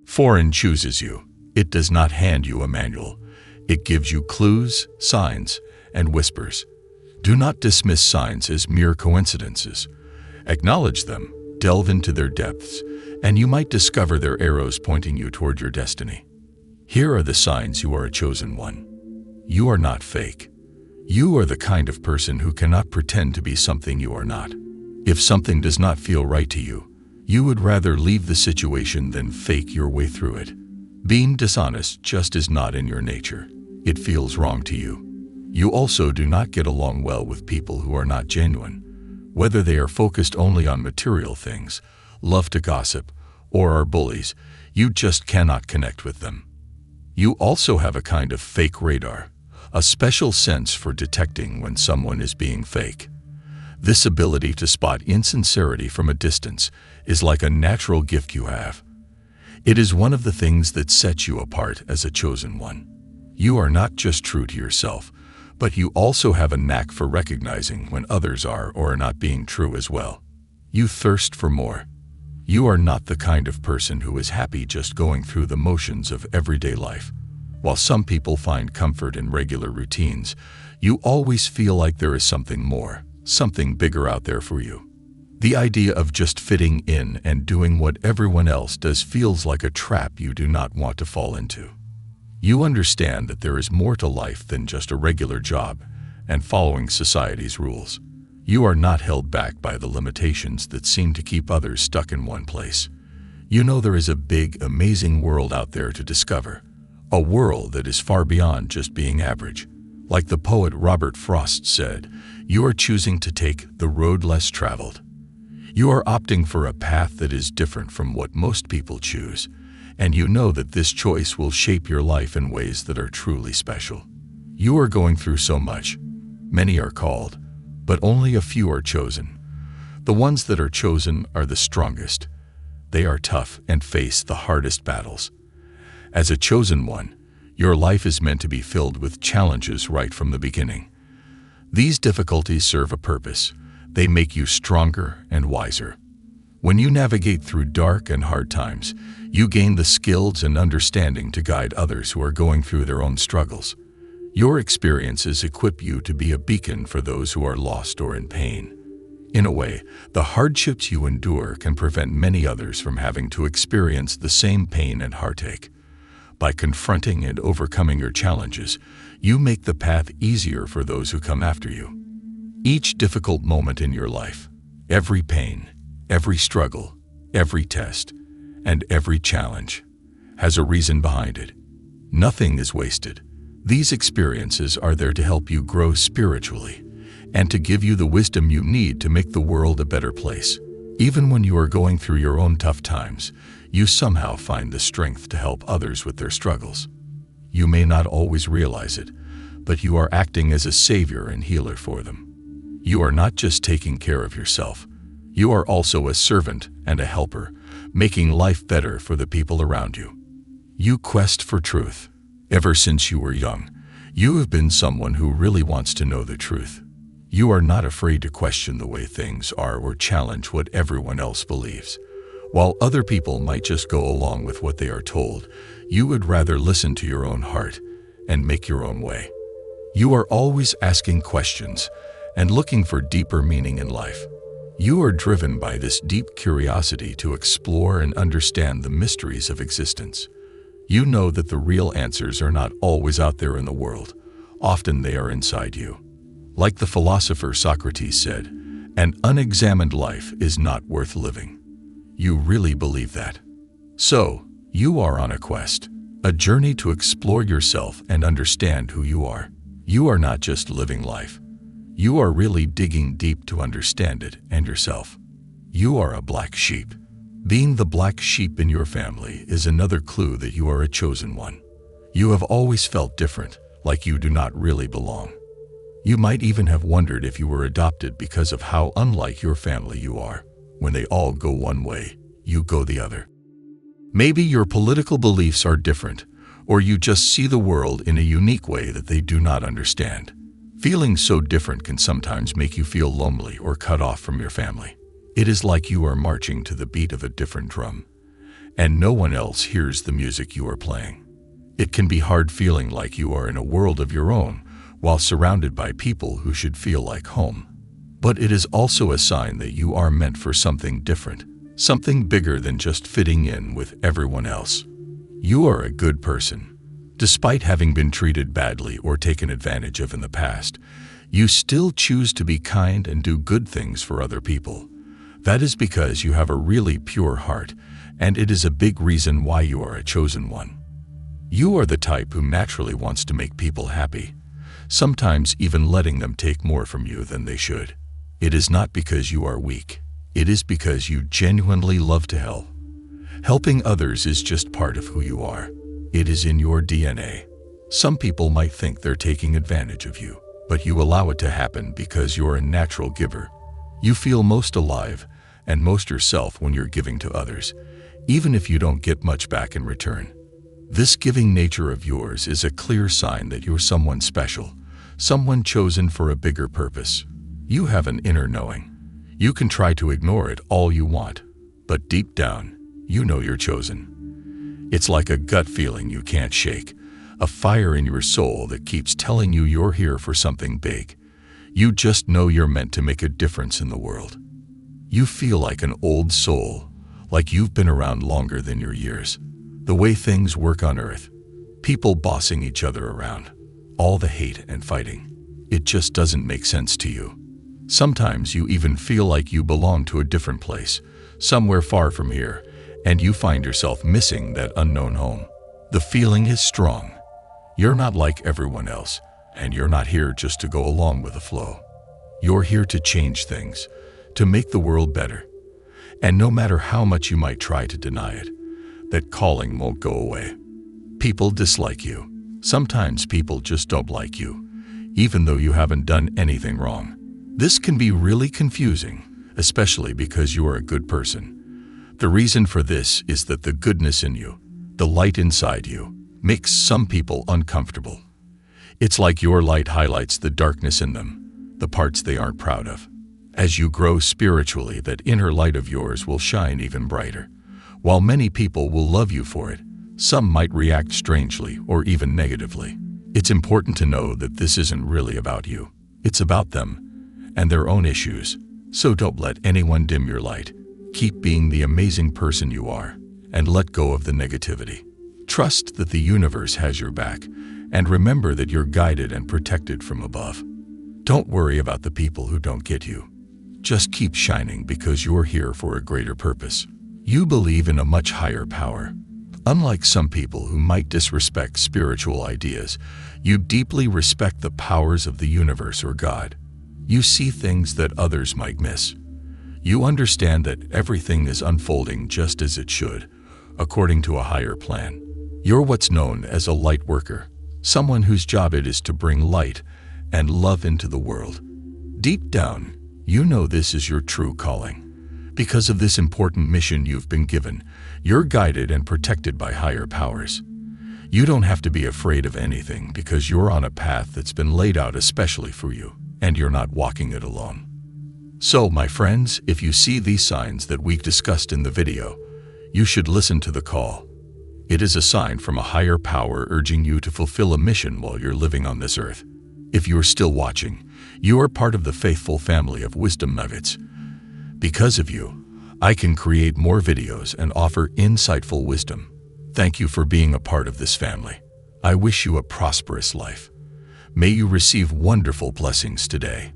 Foreign chooses you. It does not hand you a manual. It gives you clues, signs, and whispers. Do not dismiss signs as mere coincidences. Acknowledge them, delve into their depths, and you might discover their arrows pointing you toward your destiny. Here are the signs you are a chosen one. You are not fake. You are the kind of person who cannot pretend to be something you are not. If something does not feel right to you, you would rather leave the situation than fake your way through it. Being dishonest just is not in your nature. It feels wrong to you. You also do not get along well with people who are not genuine. Whether they are focused only on material things, love to gossip, or are bullies, you just cannot connect with them. You also have a kind of fake radar, a special sense for detecting when someone is being fake. This ability to spot insincerity from a distance is like a natural gift you have. It is one of the things that sets you apart as a chosen one. You are not just true to yourself, but you also have a knack for recognizing when others are or are not being true as well. You thirst for more. You are not the kind of person who is happy just going through the motions of everyday life. While some people find comfort in regular routines, you always feel like there is something more, something bigger out there for you. The idea of just fitting in and doing what everyone else does feels like a trap you do not want to fall into. You understand that there is more to life than just a regular job and following society's rules. You are not held back by the limitations that seem to keep others stuck in one place. You know there is a big, amazing world out there to discover, a world that is far beyond just being average. Like the poet Robert Frost said, you are choosing to take the road less traveled. You are opting for a path that is different from what most people choose, and you know that this choice will shape your life in ways that are truly special. You are going through so much. Many are called, but only a few are chosen. The ones that are chosen are the strongest. They are tough and face the hardest battles. As a chosen one, your life is meant to be filled with challenges right from the beginning. These difficulties serve a purpose. They make you stronger and wiser. When you navigate through dark and hard times, you gain the skills and understanding to guide others who are going through their own struggles. Your experiences equip you to be a beacon for those who are lost or in pain. In a way, the hardships you endure can prevent many others from having to experience the same pain and heartache. By confronting and overcoming your challenges, you make the path easier for those who come after you. Each difficult moment in your life, every pain, every struggle, every test, and every challenge has a reason behind it. Nothing is wasted. These experiences are there to help you grow spiritually and to give you the wisdom you need to make the world a better place. Even when you are going through your own tough times, you somehow find the strength to help others with their struggles. You may not always realize it, but you are acting as a savior and healer for them. You are not just taking care of yourself. You are also a servant and a helper, making life better for the people around you. You quest for truth. Ever since you were young, you have been someone who really wants to know the truth. You are not afraid to question the way things are or challenge what everyone else believes. While other people might just go along with what they are told, you would rather listen to your own heart and make your own way. You are always asking questions and looking for deeper meaning in life. You are driven by this deep curiosity to explore and understand the mysteries of existence. You know that the real answers are not always out there in the world. Often they are inside you. Like the philosopher Socrates said, an unexamined life is not worth living. You really believe that. So, you are on a quest, a journey to explore yourself and understand who you are. You are not just living life. You are really digging deep to understand it and yourself. You are a black sheep. Being the black sheep in your family is another clue that you are a chosen one. You have always felt different, like you do not really belong. You might even have wondered if you were adopted because of how unlike your family you are. When they all go one way, you go the other. Maybe your political beliefs are different, or you just see the world in a unique way that they do not understand. Feeling so different can sometimes make you feel lonely or cut off from your family. It is like you are marching to the beat of a different drum. and no one else hears the music you are playing. It can be hard feeling like you are in a world of your own while surrounded by people who should feel like home. But it is also a sign that you are meant for something different, something bigger than just fitting in with everyone else. You are a good person. Despite having been treated badly or taken advantage of in the past, you still choose to be kind and do good things for other people. That is because you have a really pure heart, and it is a big reason why you are a chosen one. You are the type who naturally wants to make people happy, sometimes even letting them take more from you than they should. It is not because you are weak. It is because you genuinely love to help. Helping others is just part of who you are. It is in your DNA. Some people might think they're taking advantage of you, but you allow it to happen because you're a natural giver. You feel most alive and most yourself when you're giving to others, even if you don't get much back in return. This giving nature of yours is a clear sign that you're someone special, someone chosen for a bigger purpose. You have an inner knowing. You can try to ignore it all you want, but deep down, you know you're chosen. It's like a gut feeling you can't shake, a fire in your soul that keeps telling you you're here for something big. You just know you're meant to make a difference in the world. You feel like an old soul, like you've been around longer than your years. The way things work on Earth, people bossing each other around, all the hate and fighting, it just doesn't make sense to you. Sometimes you even feel like you belong to a different place, somewhere far from here, and you find yourself missing that unknown home. The feeling is strong. You're not like everyone else, and you're not here just to go along with the flow. You're here to change things, to make the world better. And no matter how much you might try to deny it, that calling won't go away. People dislike you. Sometimes people just don't like you, even though you haven't done anything wrong. This can be really confusing, especially because you are a good person. The reason for this is that the goodness in you, the light inside you, makes some people uncomfortable. It's like your light highlights the darkness in them, the parts they aren't proud of. As you grow spiritually, that inner light of yours will shine even brighter. While many people will love you for it, some might react strangely or even negatively. It's important to know that this isn't really about you. It's about them and their own issues. So don't let anyone dim your light. Keep being the amazing person you are and let go of the negativity. Trust that the universe has your back and remember that you're guided and protected from above. Don't worry about the people who don't get you. Just keep shining because you're here for a greater purpose. You believe in a much higher power. Unlike some people who might disrespect spiritual ideas, you deeply respect the powers of the universe or God. You see things that others might miss. You understand that everything is unfolding just as it should, according to a higher plan. You're what's known as a light worker, someone whose job it is to bring light and love into the world. Deep down, you know this is your true calling. Because of this important mission you've been given, you're guided and protected by higher powers. You don't have to be afraid of anything because you're on a path that's been laid out especially for you, and you're not walking it alone. So, my friends, if you see these signs that we've discussed in the video, you should listen to the call. It is a sign from a higher power urging you to fulfill a mission while you're living on this earth. If you're still watching, you are part of the faithful family of Wisdom Nuggets. Because of you, I can create more videos and offer insightful wisdom. Thank you for being a part of this family. I wish you a prosperous life. May you receive wonderful blessings today.